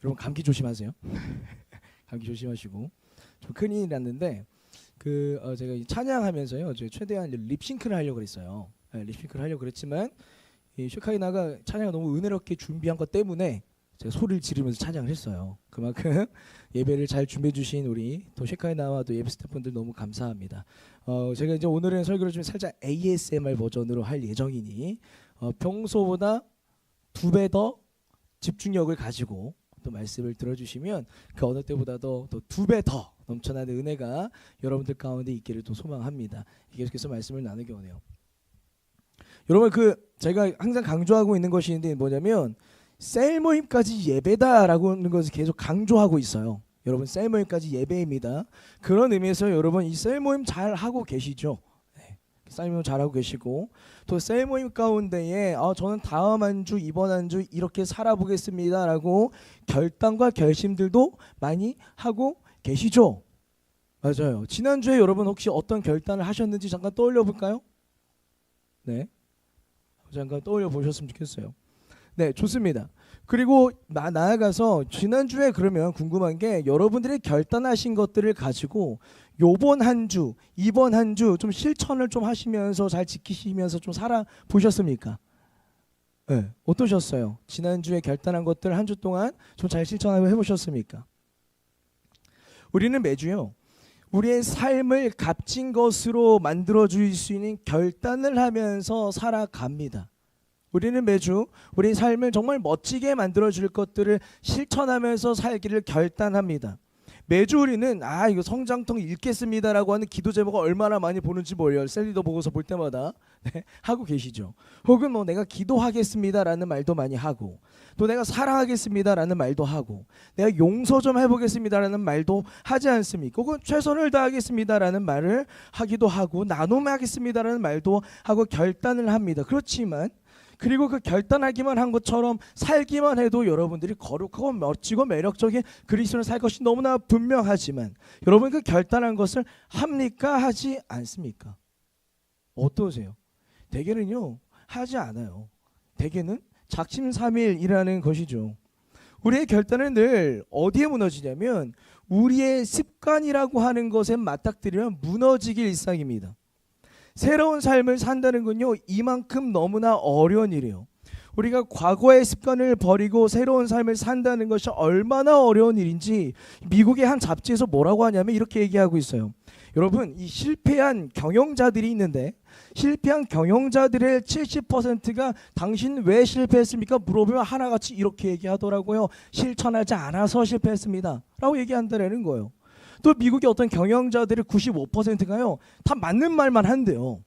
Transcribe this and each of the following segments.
여러분 감기 조심하세요. 감기 조심하시고. 좀 큰일이 났는데 제가 찬양하면서요, 저 최대한 립싱크를 하려고 그랬어요. 네, 립싱크를 하려고 그랬지만 이 슈카이나가 찬양을 너무 은혜롭게 준비한 것 때문에 제가 소리를 지르면서 찬양을 했어요. 그만큼 예배를 잘 준비해 주신 우리 또 슈카이나와 또 예배 스태프분들 너무 감사합니다. 제가 이제 오늘은 설교를 좀 살짝 ASMR 버전으로 할 예정이니 평소보다 2배 더 집중력을 가지고 또 말씀을 들어주시면 그 어느 때보다도 또 2배 더 넘쳐나는 은혜가 여러분들 가운데 있기를 또 소망합니다. 계속해서 말씀을 나누기 원해요. 여러분 제가 항상 강조하고 있는 것이 있는데 뭐냐면 셀 모임까지 예배다라고 하는 것을 계속 강조하고 있어요. 여러분 셀 모임까지 예배입니다. 그런 의미에서 여러분 이 셀 모임 잘 하고 계시죠? 네. 셀 모임 잘 하고 계시고 또 셀 모임 가운데에 저는 다음 한 주 이번 한 주 이렇게 살아보겠습니다라고 결단과 결심들도 많이 하고 계시죠? 맞아요. 지난주에 여러분 혹시 어떤 결단을 하셨는지 잠깐 떠올려 볼까요? 네. 잠깐 떠올려 보셨으면 좋겠어요. 네, 좋습니다. 그리고 나아가서 지난주에 그러면 궁금한 게 여러분들이 결단하신 것들을 가지고 요번 한 주, 이번 한 주 좀 실천을 좀 하시면서 잘 지키시면서 좀 살아보셨습니까? 네, 어떠셨어요? 지난주에 결단한 것들 한 주 동안 좀 잘 실천하고 해보셨습니까? 우리는 매주요, 우리의 삶을 값진 것으로 만들어 줄 수 있는 결단을 하면서 살아갑니다. 우리는 매주 우리 삶을 정말 멋지게 만들어 줄 것들을 실천하면서 살기를 결단합니다. 매주 우리는 이거 성장통 읽겠습니다라고 하는 기도 제목을 얼마나 많이 보는지 몰라요. 셀리더 보고서 볼 때마다 하고 계시죠. 혹은 내가 기도하겠습니다라는 말도 많이 하고, 또 내가 사랑하겠습니다라는 말도 하고, 내가 용서 좀 해보겠습니다라는 말도 하지 않습니까? 혹은 최선을 다하겠습니다라는 말을 하기도 하고, 나눔하겠습니다라는 말도 하고 결단을 합니다. 그렇지만 그리고 그 결단하기만 한 것처럼 살기만 해도 여러분들이 거룩하고 멋지고 매력적인 그리스도를 살 것이 너무나 분명하지만 여러분 그 결단한 것을 합니까? 하지 않습니까? 어떠세요? 대개는요, 하지 않아요. 대개는 작심삼일이라는 것이죠. 우리의 결단은 늘 어디에 무너지냐면 우리의 습관이라고 하는 것에 맞닥뜨리면 무너지기 일상입니다. 새로운 삶을 산다는 건요, 이만큼 너무나 어려운 일이에요. 우리가 과거의 습관을 버리고 새로운 삶을 산다는 것이 얼마나 어려운 일인지 미국의 한 잡지에서 뭐라고 하냐면 이렇게 얘기하고 있어요. 여러분, 이 실패한 경영자들이 있는데 실패한 경영자들의 70%가 당신 왜 실패했습니까? 물어보면 하나같이 이렇게 얘기하더라고요. 실천하지 않아서 실패했습니다 라고 얘기한다는 거예요. 또 미국의 어떤 경영자들의 95%가요 다 맞는 말만 한대요.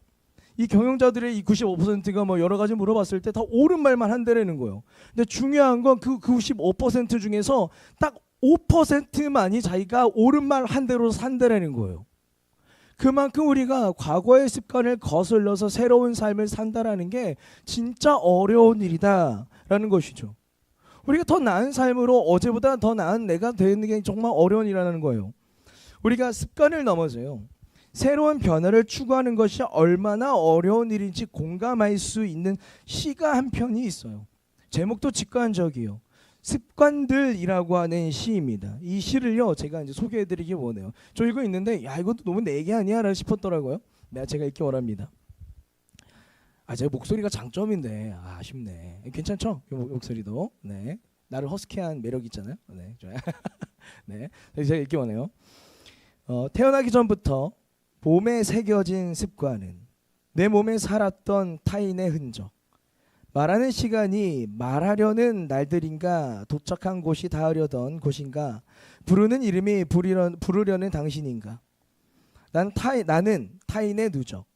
이 경영자들의 이 95%가 여러 가지 물어봤을 때 다 옳은 말만 한다는 거예요. 근데 중요한 건 그 95% 중에서 딱 5%만이 자기가 옳은 말 한 대로 산다는 거예요. 그만큼 우리가 과거의 습관을 거슬러서 새로운 삶을 산다라는 게 진짜 어려운 일이다라는 것이죠. 우리가 더 나은 삶으로 어제보다 더 나은 내가 되는 게 정말 어려운 일이라는 거예요. 우리가 습관을 넘어서요, 새로운 변화를 추구하는 것이 얼마나 어려운 일인지 공감할 수 있는 시가 한 편이 있어요. 제목도 직관적이에요. 습관들이라고 하는 시입니다. 이 시를요, 제가 이제 소개해드리기 원해요. 저 이거 있는데 이것도 너무 내 얘기 아니야? 라고 싶었더라고요. 제가 읽기 원합니다. 제가 목소리가 장점인데 아쉽네. 괜찮죠? 이 목소리도. 네, 나를 허스키한 매력 있잖아요. 네, 좋아요. 네, 제가 읽기 원해요. 태어나기 전부터 몸에 새겨진 습관은 내 몸에 살았던 타인의 흔적. 말하는 시간이 말하려는 날들인가, 도착한 곳이 닿으려던 곳인가, 부르는 이름이 부르려는 당신인가. 나는 타인의 누적.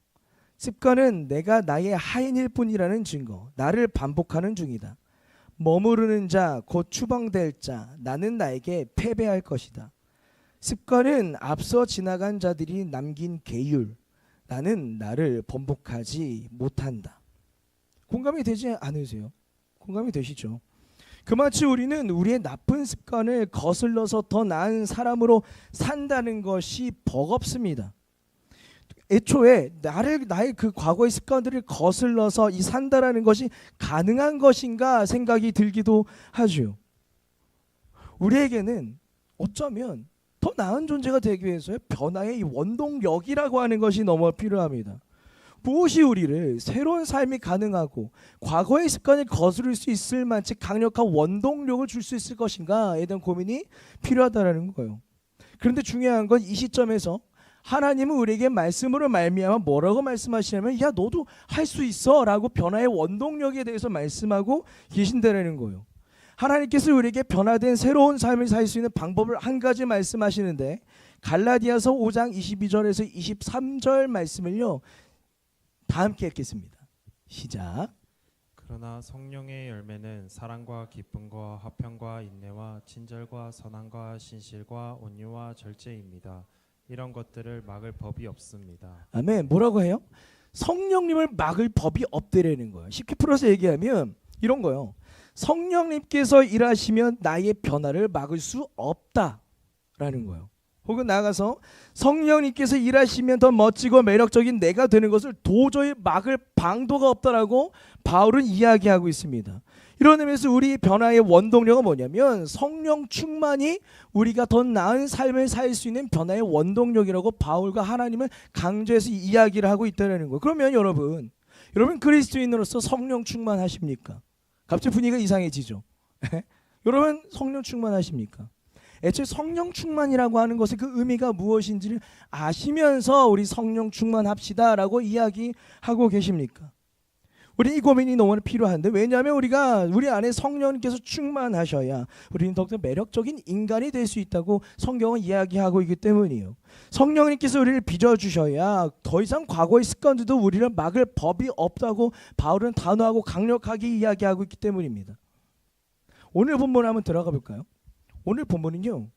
습관은 내가 나의 하인일 뿐이라는 증거. 나를 반복하는 중이다. 머무르는 자, 곧 추방될 자. 나는 나에게 패배할 것이다. 습관은 앞서 지나간 자들이 남긴 계율. 나는 나를 번복하지 못한다. 공감이 되지 않으세요? 공감이 되시죠? 그마치 우리는 우리의 나쁜 습관을 거슬러서 더 나은 사람으로 산다는 것이 버겁습니다. 애초에 나의 그 과거의 습관들을 거슬러서 산다라는 것이 가능한 것인가 생각이 들기도 하죠. 우리에게는 어쩌면 더 나은 존재가 되기 위해서의 변화의 이 원동력이라고 하는 것이 너무 필요합니다. 무엇이 우리를 새로운 삶이 가능하고 과거의 습관을 거스를 수 있을 만치 강력한 원동력을 줄 수 있을 것인가에 대한 고민이 필요하다는 거예요. 그런데 중요한 건 이 시점에서 하나님은 우리에게 말씀으로 말미암아 뭐라고 말씀하시냐면 야 너도 할 수 있어 라고 변화의 원동력에 대해서 말씀하고 계신다는 거예요. 하나님께서 우리에게 변화된 새로운 삶을 살 수 있는 방법을 한 가지 말씀하시는데 갈라디아서 5장 22절에서 23절 말씀을요 다 함께 읽겠습니다. 시작. 그러나 성령의 열매는 사랑과 기쁨과 화평과 인내와 친절과 선함과 신실과 온유와 절제입니다. 이런 것들을 막을 법이 없습니다. 아멘. 뭐라고 해요? 성령님을 막을 법이 없다라는 거예요. 쉽게 풀어서 얘기하면 이런 거예요. 성령님께서 일하시면 나의 변화를 막을 수 없다라는 거예요. 혹은 나아가서 성령님께서 일하시면 더 멋지고 매력적인 내가 되는 것을 도저히 막을 방도가 없다라고 바울은 이야기하고 있습니다. 이런 의미에서 우리 변화의 원동력은 뭐냐면 성령 충만이 우리가 더 나은 삶을 살 수 있는 변화의 원동력이라고 바울과 하나님은 강조해서 이야기를 하고 있다는 거예요. 그러면 여러분 그리스도인으로서 성령 충만하십니까? 갑자기 분위기가 이상해지죠. 여러분 성령 충만하십니까? 애초에 성령 충만이라고 하는 것의 그 의미가 무엇인지를 아시면서 우리 성령 충만합시다라고 이야기하고 계십니까? 우리 이 고민이 너무 필요한데 왜냐하면 우리 안에 성령님께서 충만하셔야 우리는 더욱더 매력적인 인간이 될 수 있다고 성경은 이야기하고 있기 때문이에요. 성령님께서 우리를 빚어주셔야 더 이상 과거의 습관들도 우리를 막을 법이 없다고 바울은 단호하고 강력하게 이야기하고 있기 때문입니다. 오늘 본문 한번 들어가 볼까요? 오늘 본문은요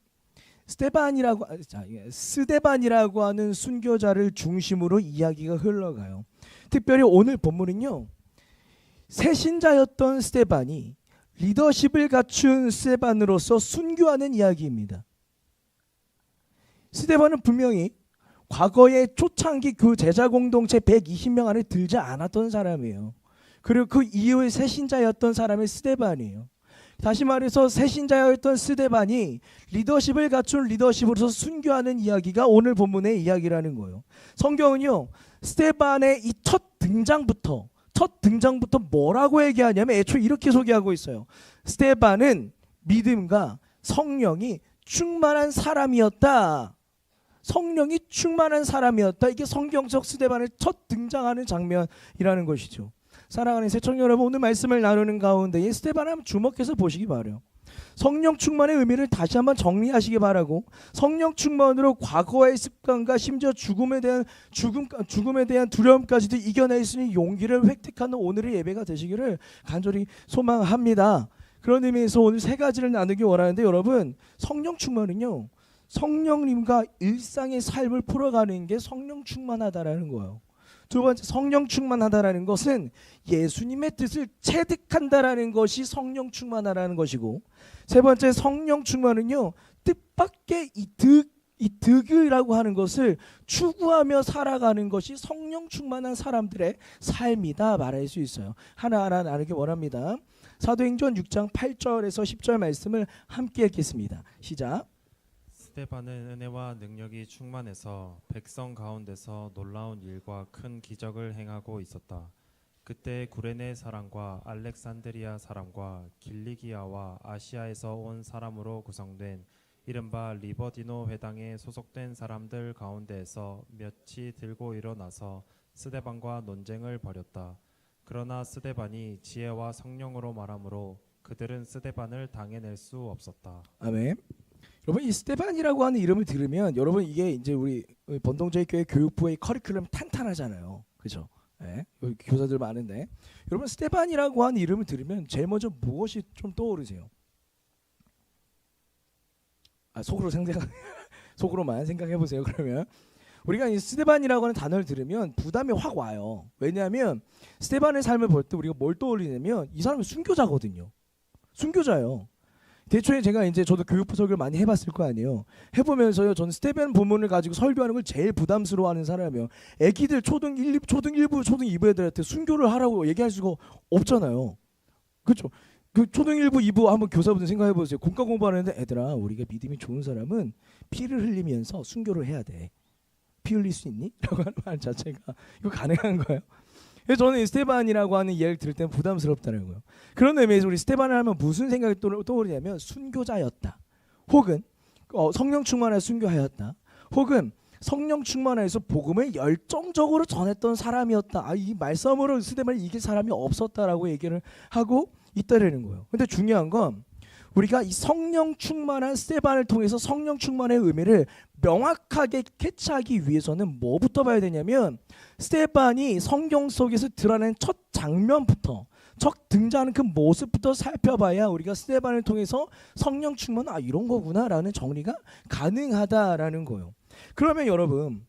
스데반이라고 하는 순교자를 중심으로 이야기가 흘러가요. 특별히 오늘 본문은요 새신자였던 스데반이 리더십을 갖춘 스데반으로서 순교하는 이야기입니다. 스데반은 분명히 과거의 초창기 그 제자 공동체 120명 안에 들지 않았던 사람이에요. 그리고 그 이후에 새신자였던 사람이 스데반이에요. 다시 말해서 새신자였던 스데반이 리더십을 갖춘 리더십으로서 순교하는 이야기가 오늘 본문의 이야기라는 거예요. 성경은요 스데반의 이 첫 등장부터 뭐라고 얘기하냐면 애초에 이렇게 소개하고 있어요. 스데반은 믿음과 성령이 충만한 사람이었다. 성령이 충만한 사람이었다. 이게 성경적 스데반의 첫 등장하는 장면이라는 것이죠. 사랑하는 새청년 여러분, 오늘 말씀을 나누는 가운데 이 스데반을 한번 주목해서 보시기 바라요. 성령 충만의 의미를 다시 한번 정리하시기 바라고 성령 충만으로 과거의 습관과 심지어 죽음에 대한 두려움까지도 이겨낼 수 있는 용기를 획득하는 오늘의 예배가 되시기를 간절히 소망합니다. 그런 의미에서 오늘 세 가지를 나누기 원하는데 여러분 성령 충만은요 성령님과 일상의 삶을 풀어가는 게 성령 충만하다라는 거예요. 두 번째 성령 충만하다라는 것은 예수님의 뜻을 체득한다라는 것이 성령 충만하다라는 것이고 세 번째 성령 충만은요 뜻밖의 이 득이라고 하는 것을 추구하며 살아가는 것이 성령 충만한 사람들의 삶이다 말할 수 있어요. 하나하나 나누기 원합니다. 사도행전 6장 8절에서 10절 말씀을 함께 읽겠습니다. 시작. 스데반은 은혜와 능력이 충만해서 백성 가운데서 놀라운 일과 큰 기적을 행하고 있었다. 그때 구레네 사람과 알렉산드리아 사람과 길리기아와 아시아에서 온 사람으로 구성된 이른바 리버디노 회당에 소속된 사람들 가운데에서 몇이 들고 일어나서 스데반과 논쟁을 벌였다. 그러나 스데반이 지혜와 성령으로 말하므로 그들은 스데반을 당해낼 수 없었다. 아멘. 여러분 이 스데반이라고 하는 이름을 들으면 여러분 이게 이제 우리 번동제일 교회 교육부의 커리큘럼 탄탄하잖아요. 그렇죠? 네, 여기 교사들 많은데 여러분 스데반이라고 하는 이름을 들으면 제일 먼저 무엇이 좀 떠오르세요? 속으로만 생각해 보세요. 그러면 우리가 이 스데반이라고 하는 단어를 들으면 부담이 확 와요. 왜냐하면 스데반의 삶을 볼 때 우리가 뭘 떠올리냐면 이 사람은 순교자거든요. 순교자예요. 대초에 제가 이제 저도 교육부 설교를 많이 해봤을 거 아니에요. 해보면서요, 저는 스데반 본문을 가지고 설교하는 걸 제일 부담스러워하는 사람이에요. 애기들 초등 1부, 초등 2부 애들한테 순교를 하라고 얘기할 수가 없잖아요. 그렇죠? 그 초등 1부, 2부 한번 교사분들 생각해 보세요. 공과 공부하는데 애들아, 우리가 믿음이 좋은 사람은 피를 흘리면서 순교를 해야 돼. 피 흘릴 수 있니? 라고 하는 말 자체가 이거 가능한 거예요? 그래서 저는 이 스테반이라고 하는 이야기를 들을 때는 부담스럽다는 거예요. 그런 의미에서 우리 스테반을 하면 무슨 생각이 떠오르냐면 순교자였다. 혹은 성령 충만하여 순교하였다. 혹은 성령 충만해서 복음을 열정적으로 전했던 사람이었다. 이 말씀으로 스테반을 이길 사람이 없었다라고 얘기를 하고 있다라는 거예요. 근데 중요한 건 우리가 이 성령 충만한 스테반을 통해서 성령 충만의 의미를 명확하게 캐치하기 위해서는 뭐부터 봐야 되냐면 스테반이 성경 속에서 드러낸 첫 장면부터 첫 등장하는 그 모습부터 살펴봐야 우리가 스테반을 통해서 성령 충만 이런 거구나라는 정리가 가능하다라는 거예요. 그러면 여러분,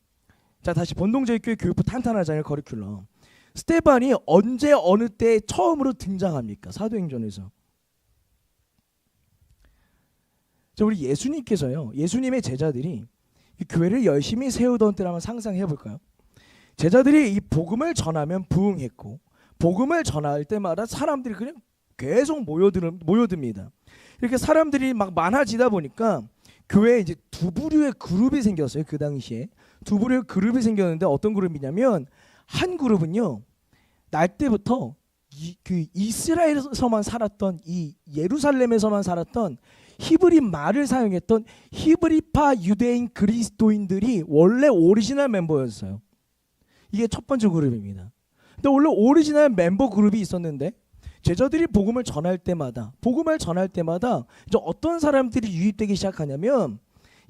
자 다시 본동제일교회 교육부 탄탄하잖아요. 커리큘럼. 스테반이 언제 어느 때 처음으로 등장합니까? 사도행전에서. 자, 우리 예수님께서요. 예수님의 제자들이 이 교회를 열심히 세우던 때를 한번 상상해 볼까요? 제자들이 이 복음을 전하면 부응했고 복음을 전할 때마다 사람들이 그냥 계속 모여듭니다. 이렇게 사람들이 막 많아지다 보니까 교회에 이제 두 부류의 그룹이 생겼어요. 그 당시에 두 부류의 그룹이 생겼는데 어떤 그룹이냐면 한 그룹은요. 날 때부터 그 이스라엘에서만 살았던 이 예루살렘에서만 살았던 히브리 말을 사용했던 히브리파 유대인 그리스도인들이 원래 오리지널 멤버였어요. 이게 첫 번째 그룹입니다. 근데 원래 오리지널 멤버 그룹이 있었는데 제자들이 복음을 전할 때마다 이제 어떤 사람들이 유입되기 시작하냐면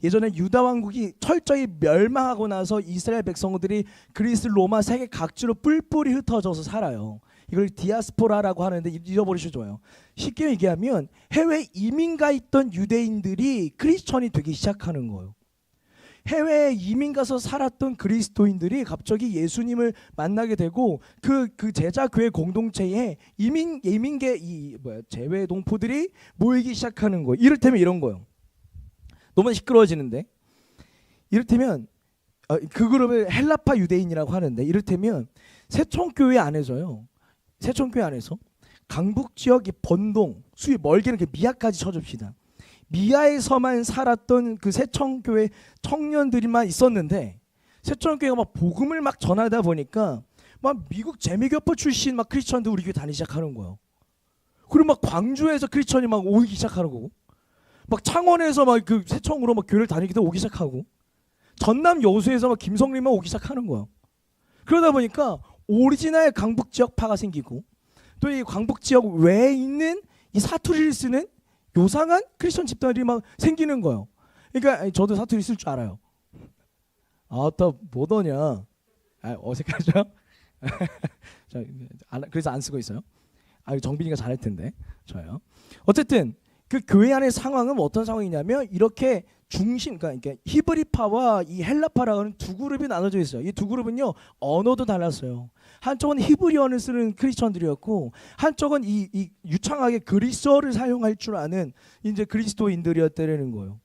예전에 유다 왕국이 철저히 멸망하고 나서 이스라엘 백성들이 그리스 로마 세계 각지로 뿔뿔이 흩어져서 살아요. 이걸 디아스포라라고 하는데 잊어버리셔도 좋아요. 쉽게 얘기하면 해외 이민가 있던 유대인들이 크리스천이 되기 시작하는 거예요. 해외에 이민 가서 살았던 그리스도인들이 갑자기 예수님을 만나게 되고 그 제자 교회 공동체에 예민계 재외 동포들이 모이기 시작하는 거예요. 이를테면 이런 거예요. 너무 시끄러워지는데 이를테면 그 그룹을 헬라파 유대인이라고 하는데 이를테면 세천교회 안에서 강북 지역이 번동, 수위 멀게는 미아까지 쳐줍시다. 미아에서만 살았던 그 세천교회 청년들만 있었는데 세천교회가 막 복음을 막 전하다 보니까 막 미국 재미교포 출신 막 크리스천들 우리 교회 다니기 시작하는 거예요. 그리고 막 광주에서 크리스천이 막 오기 시작하는 거고, 막 창원에서 막 그 세천으로 막 교회를 다니기도 오기 시작하고, 전남 여수에서 막 김성림만 오기 시작하는 거예요. 그러다 보니까 오리지널 강북 지역파가 생기고 또 이 강북 지역 외에 있는 이 사투리를 쓰는 요상한 크리스천 집단들이 막 생기는 거예요. 그러니까 저도 사투리 쓸 줄 알아요. 또 뭐더냐? 어색하죠? 그래서 안 쓰고 있어요. 정빈이가 잘할 텐데. 저요. 어쨌든 그 교회 안의 상황은 어떤 상황이냐면 이렇게 그러니까 히브리파와 이 헬라파라는 두 그룹이 나눠져 있어요. 이 두 그룹은요 언어도 달랐어요. 한쪽은 히브리어를 쓰는 크리스천들이었고 한쪽은 이 유창하게 그리스어를 사용할 줄 아는 이제 그리스도인들이었다는 거예요.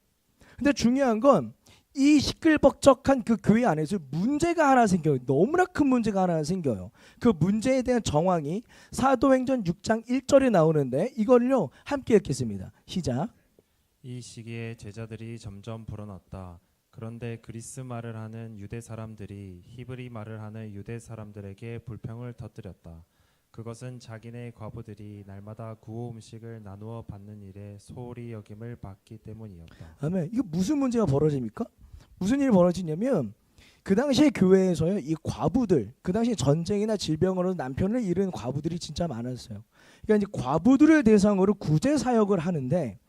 근데 중요한 건 이 시끌벅적한 그 교회 안에서 문제가 하나 생겨요. 너무나 큰 문제가 하나 생겨요. 그 문제에 대한 정황이 사도행전 6장 1절에 나오는데 이걸요 함께 읽겠습니다. 시작. 이 시기에 제자들이 점점 불어났다. 그런데 그리스 말을 하는 유대 사람들이 히브리 말을 하는 유대 사람들에게 불평을 터뜨렸다. 그것은 자기네 과부들이 날마다 구호 음식을 나누어 받는 일에 소홀히 여김을 받기 때문이었다. 아멘. 이거 무슨 문제가 벌어집니까? 무슨 일이 벌어지냐면 그 당시에 교회에서요 이 과부들, 그 당시 전쟁이나 질병으로 남편을 잃은 과부들이 진짜 많았어요. 그러니까 이제 과부들을 대상으로 구제 사역을 하는데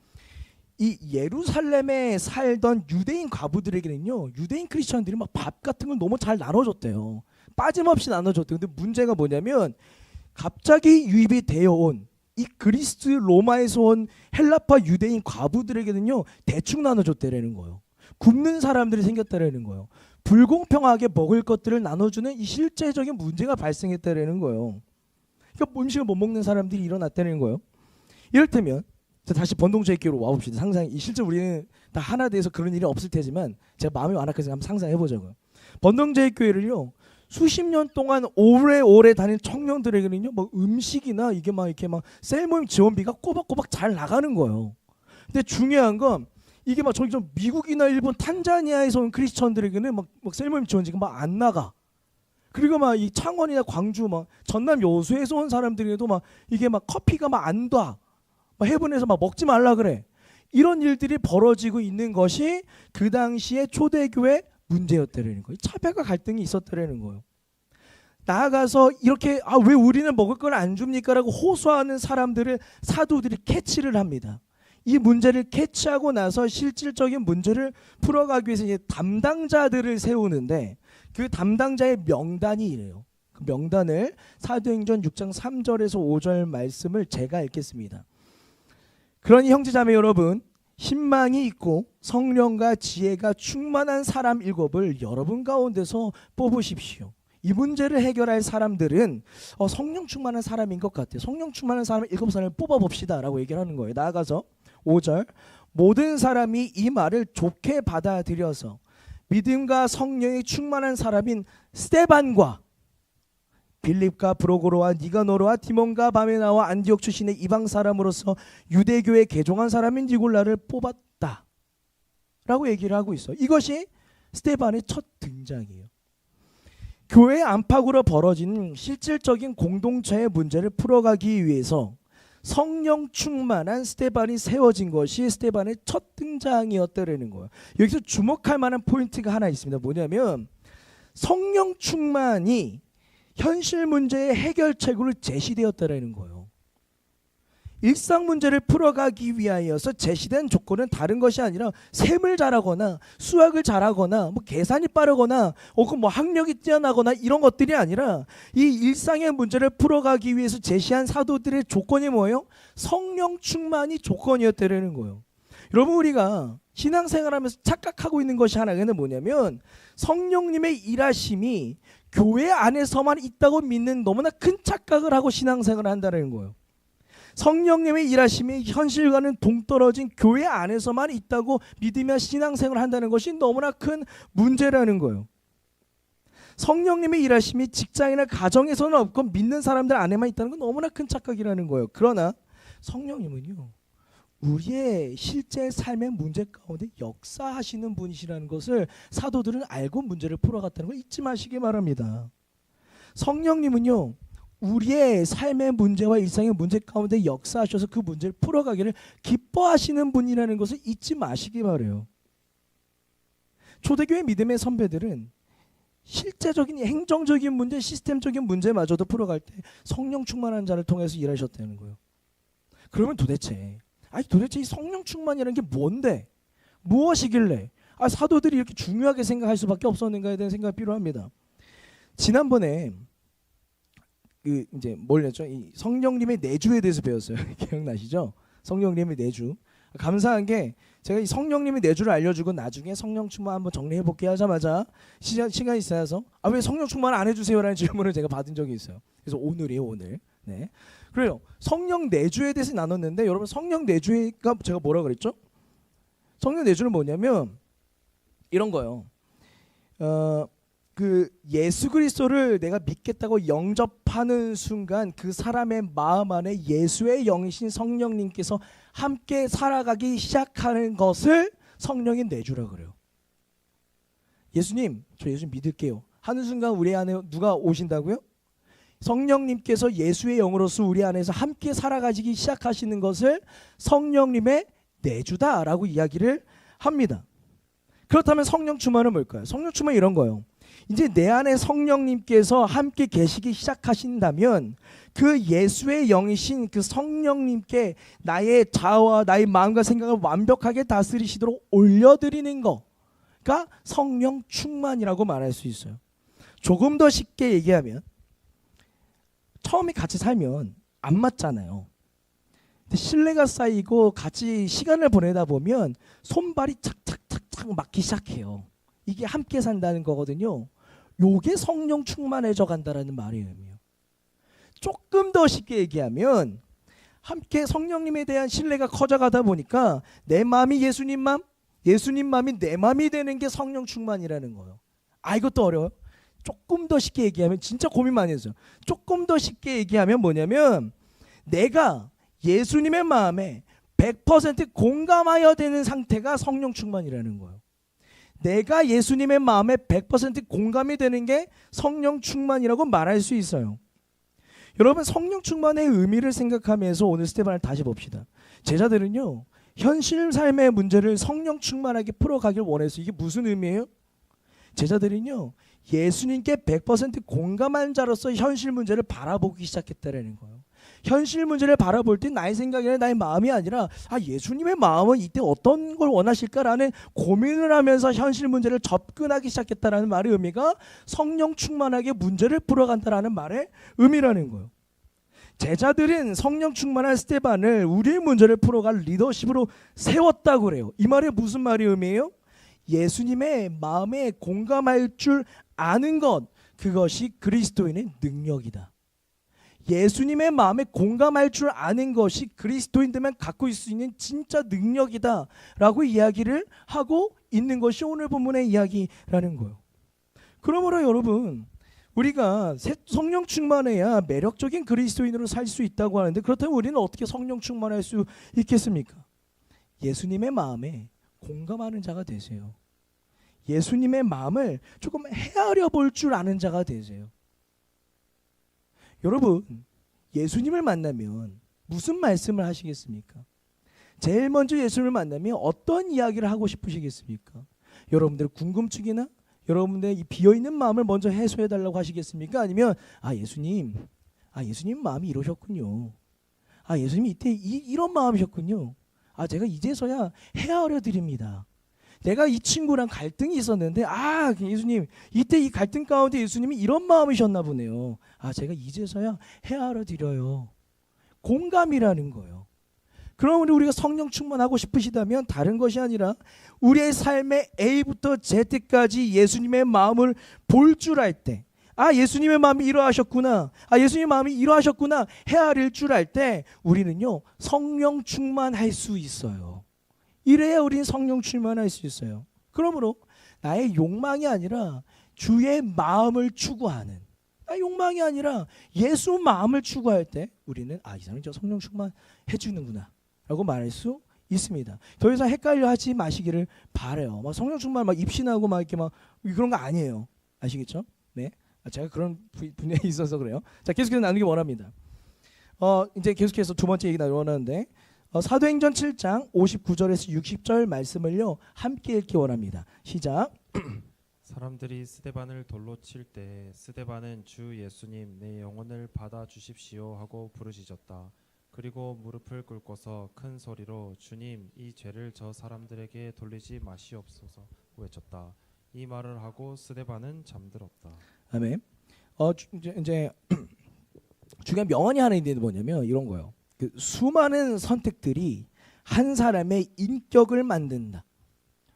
이 예루살렘에 살던 유대인 과부들에게는요 유대인 크리스천들이 막 밥 같은 걸 너무 잘 나눠줬대요. 빠짐없이 나눠줬대요. 근데 문제가 뭐냐면 갑자기 유입이 되어 온 이 그리스 로마에서 온 헬라파 유대인 과부들에게는요 대충 나눠줬다라는 거예요. 굶는 사람들이 생겼다라는 거예요. 불공평하게 먹을 것들을 나눠주는 이 실제적인 문제가 발생했다라는 거예요. 그러니까 음식을 못 먹는 사람들이 일어났다는 거예요. 이를테면 다시 번동제일교회로 와봅시다. 실제 우리는 다 하나 돼서 그런 일이 없을 테지만 제가 마음이 완악해서 한번 상상해보자고요. 번동제일교회를요 수십 년 동안 오래오래 다닌 청년들에게는요, 뭐 음식이나 이게 막 이렇게 막 셀모임 지원비가 꼬박꼬박 잘 나가는 거예요. 근데 중요한 건 이게 막 저기 좀 미국이나 일본, 탄자니아에서 온 크리스천들에게는 막 셀모임 지원비가 막 안 나가. 그리고 막 이 창원이나 광주, 막 전남 여수에서 온 사람들에게도 막 이게 막 커피가 막 안 돼. 막 해븐에서 막 먹지 말라 그래. 이런 일들이 벌어지고 있는 것이 그 당시에 초대교회 문제였다라는 거예요. 차별과 갈등이 있었다라는 거예요. 나아가서 이렇게 왜 우리는 먹을 걸 안 줍니까라고 호소하는 사람들을 사도들이 캐치를 합니다. 이 문제를 캐치하고 나서 실질적인 문제를 풀어가기 위해서 이제 담당자들을 세우는데 그 담당자의 명단이 이래요. 그 명단을 사도행전 6장 3절에서 5절 말씀을 제가 읽겠습니다. 그러니 형제자매 여러분, 신망이 있고 성령과 지혜가 충만한 사람 7을 여러분 가운데서 뽑으십시오. 이 문제를 해결할 사람들은 성령 충만한 사람인 것 같아요. 성령 충만한 사람 7사람을 뽑아봅시다 라고 얘기를 하는 거예요. 나아가서 5절, 모든 사람이 이 말을 좋게 받아들여서 믿음과 성령이 충만한 사람인 스데반과 빌립과 브로고로와 니가노로와 디몬과 바메나와 안디옥 출신의 이방 사람으로서 유대교에 개종한 사람인 니골라를 뽑았다 라고 얘기를 하고 있어요. 이것이 스데반의 첫 등장이에요. 교회 안팎으로 벌어진 실질적인 공동체의 문제를 풀어가기 위해서 성령 충만한 스데반이 세워진 것이 스데반의 첫 등장이었다라는 거예요. 여기서 주목할 만한 포인트가 하나 있습니다. 뭐냐면 성령 충만이 현실 문제의 해결책으로 제시되었다라는 거예요. 일상 문제를 풀어가기 위하여서 제시된 조건은 다른 것이 아니라 셈을 잘하거나 수학을 잘하거나 뭐 계산이 빠르거나 뭐 학력이 뛰어나거나 이런 것들이 아니라 이 일상의 문제를 풀어가기 위해서 제시한 사도들의 조건이 뭐예요? 성령 충만이 조건이었다라는 거예요. 여러분, 우리가 신앙생활하면서 착각하고 있는 것이 하나는 뭐냐면 성령님의 일하심이 교회 안에서만 있다고 믿는 너무나 큰 착각을 하고 신앙생활을 한다는 거예요. 성령님의 일하심이 현실과는 동떨어진 교회 안에서만 있다고 믿으며 신앙생활을 한다는 것이 너무나 큰 문제라는 거예요. 성령님의 일하심이 직장이나 가정에서는 없고 믿는 사람들 안에만 있다는 건 너무나 큰 착각이라는 거예요. 그러나 성령님은요, 우리의 실제 삶의 문제 가운데 역사하시는 분이시라는 것을 사도들은 알고 문제를 풀어갔다는 걸 잊지 마시기 바랍니다. 성령님은요, 우리의 삶의 문제와 일상의 문제 가운데 역사하셔서 그 문제를 풀어가기를 기뻐하시는 분이라는 것을 잊지 마시기 바라요. 초대교회 믿음의 선배들은 실제적인 행정적인 문제, 시스템적인 문제마저도 풀어갈 때 성령 충만한 자를 통해서 일하셨다는 거예요. 그러면 도대체 이 성령 충만이라는 게 뭔데? 무엇이길래 사도들이 이렇게 중요하게 생각할 수밖에 없었는가에 대한 생각이 필요합니다. 지난번에 이제 뭘 했죠? 이 성령님의 내주에 대해서 배웠어요. 기억나시죠? 성령님의 내주. 감사한 게 제가 이 성령님의 내주를 알려주고 나중에 성령 충만 한번 정리해 볼게 하자마자 시간이 있어서 왜 성령 충만 안 해주세요라는 질문을 제가 받은 적이 있어요. 그래서 오늘이에요, 오늘. 네. 그래요. 성령 내주에 대해서 나눴는데 여러분, 성령 내주가 제가 뭐라 그랬죠? 성령 내주는 뭐냐면 이런 거예요. 그 예수 그리스도를 내가 믿겠다고 영접하는 순간 그 사람의 마음 안에 예수의 영이신 성령님께서 함께 살아가기 시작하는 것을 성령의 내주라 그래요. 예수님, 저 예수 믿을게요 하는 순간 우리 안에 누가 오신다고요? 성령님께서 예수의 영으로서 우리 안에서 함께 살아가기 시작하시는 것을 성령님의 내주다라고 이야기를 합니다. 그렇다면 성령 충만은 뭘까요? 성령 충만은 이런 거예요. 이제 내 안에 성령님께서 함께 계시기 시작하신다면 그 예수의 영이신 그 성령님께 나의 자아와 나의 마음과 생각을 완벽하게 다스리시도록 올려드리는 거가 성령 충만이라고 말할 수 있어요. 조금 더 쉽게 얘기하면 처음에 같이 살면 안 맞잖아요. 근데 신뢰가 쌓이고 같이 시간을 보내다 보면 손발이 착착착착 맞기 시작해요. 이게 함께 산다는 거거든요. 요게 성령 충만해져 간다라는 말이에요. 조금 더 쉽게 얘기하면 함께 성령님에 대한 신뢰가 커져가다 보니까 내 마음이 예수님 마음, 예수님 마음이 내 마음이 되는 게 성령 충만이라는 거예요. 이것도 어려워요. 조금 더 쉽게 얘기하면 진짜 고민 많이 했어요. 조금 더 쉽게 얘기하면 뭐냐면 내가 예수님의 마음에 100% 공감하여 되는 상태가 성령 충만이라는 거예요. 내가 예수님의 마음에 100% 공감이 되는 게 성령 충만이라고 말할 수 있어요. 여러분, 성령 충만의 의미를 생각하면서 오늘 스테반을 다시 봅시다. 제자들은요, 현실 삶의 문제를 성령 충만하게 풀어가길 원했어요. 이게 무슨 의미예요? 제자들은요, 예수님께 100% 공감한 자로서 현실 문제를 바라보기 시작했다라는 거예요. 현실 문제를 바라볼 때 나의 생각이나 나의 마음이 아니라 예수님의 마음은 이때 어떤 걸 원하실까라는 고민을 하면서 현실 문제를 접근하기 시작했다라는 말의 의미가 성령 충만하게 문제를 풀어간다라는 말의 의미라는 거예요. 제자들은 성령 충만한 스테반을 우리의 문제를 풀어갈 리더십으로 세웠다고 그래요. 이 말이 무슨 말의 의미예요? 예수님의 마음에 공감할 줄 아는 것, 그것이 그리스도인의 능력이다. 예수님의 마음에 공감할 줄 아는 것이 그리스도인들만 갖고 있을 수 있는 진짜 능력이다 라고 이야기를 하고 있는 것이 오늘 본문의 이야기라는 거예요. 그러므로 여러분, 우리가 성령 충만해야 매력적인 그리스도인으로 살 수 있다고 하는데, 그렇다면 우리는 어떻게 성령 충만할 수 있겠습니까? 예수님의 마음에 공감하는 자가 되세요. 예수님의 마음을 조금 헤아려 볼 줄 아는 자가 되세요. 여러분, 예수님을 만나면 무슨 말씀을 하시겠습니까? 제일 먼저 예수님을 만나면 어떤 이야기를 하고 싶으시겠습니까? 여러분들의 궁금증이나 여러분들의 이 비어있는 마음을 먼저 해소해달라고 하시겠습니까? 아니면 예수님 마음이 이러셨군요. 예수님 이때 이런 마음이셨군요. 제가 이제서야 헤아려 드립니다. 내가 이 친구랑 갈등이 있었는데 예수님 이때 이 갈등 가운데 예수님이 이런 마음이셨나 보네요. 제가 이제서야 헤아려 드려요. 공감이라는 거예요. 그럼 우리가 성령 충만하고 싶으시다면 다른 것이 아니라 우리의 삶의 A부터 Z까지 예수님의 마음을 볼 줄 알 때, 예수님의 마음이 이러하셨구나, 예수님의 마음이 이러하셨구나 헤아릴 줄 알 때 우리는요 성령 충만할 수 있어요. 이래야 우리는 성령 충만할 수 있어요. 그러므로 나의 욕망이 아니라 주의 마음을 추구하는, 나의 욕망이 아니라 예수 마음을 추구할 때 우리는 이 사람이 저 성령 충만해 주는구나 라고 말할 수 있습니다. 더 이상 헷갈려 하지 마시기를 바래요. 성령 충만 입신하고 이렇게 그런 거 아니에요. 아시겠죠? 네. 제가 그런 분야에 있어서 그래요. 자, 계속해서 나누기 원합니다. 이제 계속해서 두 번째 얘기 나누기 원하는데, 사도행전 7장 59절에서 60절 말씀을요 함께 읽기 원합니다. 시작. 사람들이 스데반을 돌로 칠 때 스데반은 주 예수님 내 영혼을 받아 주십시오 하고 부르짖었다. 그리고 무릎을 꿇고서 큰 소리로 주님 이 죄를 저 사람들에게 돌리지 마시옵소서 외쳤다. 이 말을 하고 스데반은 잠들었다. 아멘. 이제 중요한 명언이 하나 있는데 뭐냐면 이런 거예요. 그 수많은 선택들이 한 사람의 인격을 만든다.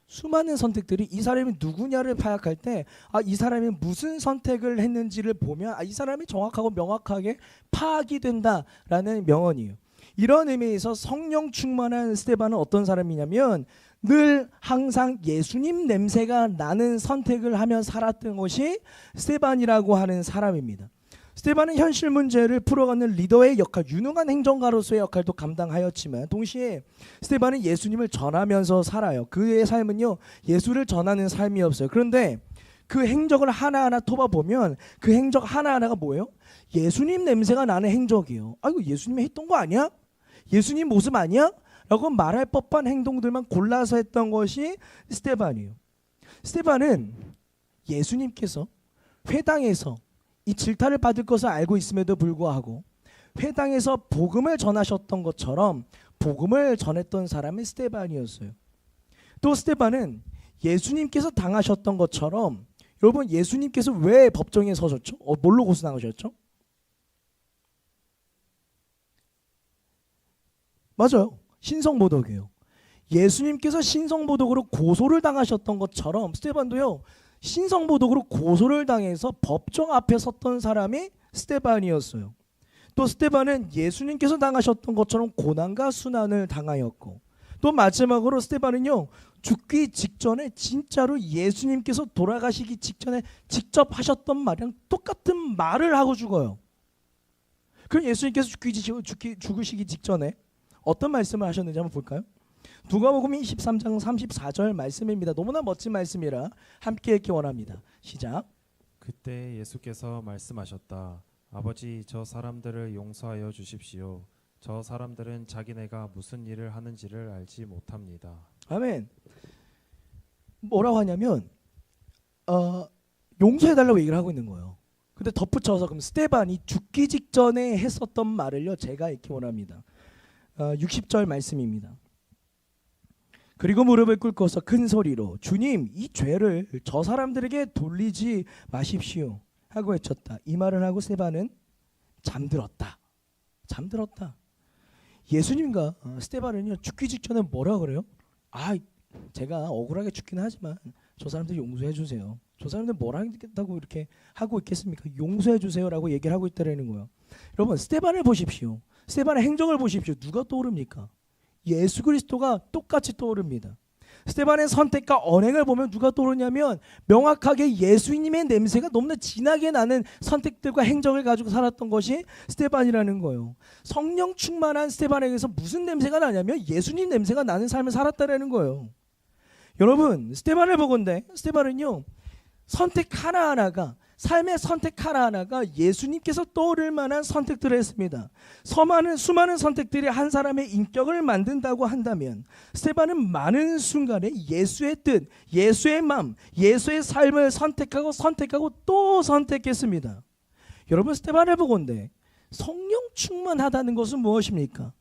수많은 선택들이 이 사람이 누구냐를 파악할 때 이 사람이 무슨 선택을 했는지를 보면 이 사람이 정확하고 명확하게 파악이 된다라는 명언이에요. 이런 의미에서 성령 충만한 스데반은 어떤 사람이냐면 늘 항상 예수님 냄새가 나는 선택을 하며 살았던 것이 스데반이라고 하는 사람입니다. 스데반은 현실 문제를 풀어가는 리더의 역할, 유능한 행정가로서의 역할도 감당하였지만 동시에 스데반은 예수님을 전하면서 살아요. 그의 삶은요 예수를 전하는 삶이었어요. 그런데 그 행적을 하나하나 톱아보면 그 행적 하나하나가 뭐예요? 예수님 냄새가 나는 행적이에요. 이거 예수님이 했던 거 아니야? 예수님 모습 아니야? 라고 말할 법한 행동들만 골라서 했던 것이 스데반이에요. 스데반은 예수님께서 회당에서 이 질타를 받을 것을 알고 있음에도 불구하고 회당에서 복음을 전하셨던 것처럼 복음을 전했던 사람이 스데반이었어요. 또 스데반은 예수님께서 당하셨던 것처럼, 여러분 예수님께서 왜 법정에 서셨죠? 뭘로 고소당하셨죠? 맞아요. 신성모독이에요. 예수님께서 신성모독으로 고소를 당하셨던 것처럼 스데반도요 신성모독으로 고소를 당해서 법정 앞에 섰던 사람이 스데반이었어요. 또 스데반은 예수님께서 당하셨던 것처럼 고난과 순환을 당하였고, 또 마지막으로 스데반은요, 죽기 직전에 진짜로 예수님께서 돌아가시기 직전에 직접 하셨던 말이랑 똑같은 말을 하고 죽어요. 그럼 예수님께서 죽으시기 직전에 어떤 말씀을 하셨는지 한번 볼까요? 누가복음 23장 34절 말씀입니다. 너무나 멋진 말씀이라 함께 읽기 원합니다. 시작. 그때 예수께서 말씀하셨다. 아버지, 저 사람들을 용서하여 주십시오. 저 사람들은 자기네가 무슨 일을 하는지를 알지 못합니다. 아멘. 뭐라고 하냐면 용서해달라고 얘기를 하고 있는 거예요. 근데 덧붙여서 그럼 스데반이 죽기 직전에 했었던 말을요, 제가 읽기 원합니다. 60절 말씀입니다. 그리고 무릎을 꿇고서 큰 소리로 주님, 이 죄를 저 사람들에게 돌리지 마십시오 하고 외쳤다. 이 말을 하고 스데반은 잠들었다. 잠들었다. 예수님과 스데반은요, 죽기 직전에 뭐라 그래요? 제가 억울하게 죽기는 하지만 저 사람들 용서해 주세요. 저 사람들 뭘 하겠다고 이렇게 하고 있겠습니까? 용서해 주세요라고 얘기를 하고 있다라는 거예요. 여러분, 스데반을 보십시오. 스데반의 행정을 보십시오. 누가 떠오릅니까? 예수 그리스도가 똑같이 떠오릅니다. 스데반의 선택과 언행을 보면 누가 떠오르냐면 명확하게 예수님의 냄새가 너무나 진하게 나는 선택들과 행정을 가지고 살았던 것이 스데반이라는 거예요. 성령 충만한 스데반에게서 무슨 냄새가 나냐면 예수님 냄새가 나는 삶을 살았다라는 거예요. 여러분, 스데반을 보건대 스데반은요, 선택 하나하나가, 삶의 선택 하나하나가 예수님께서 떠오를 만한 선택들을 했습니다. 수많은 선택들이 한 사람의 인격을 만든다고 한다면 스데반은 많은 순간에 예수의 뜻, 예수의 마음, 예수의 삶을 선택하고 또 선택했습니다. 여러분, 스데반을 보건대 성령 충만하다는 것은 무엇입니까?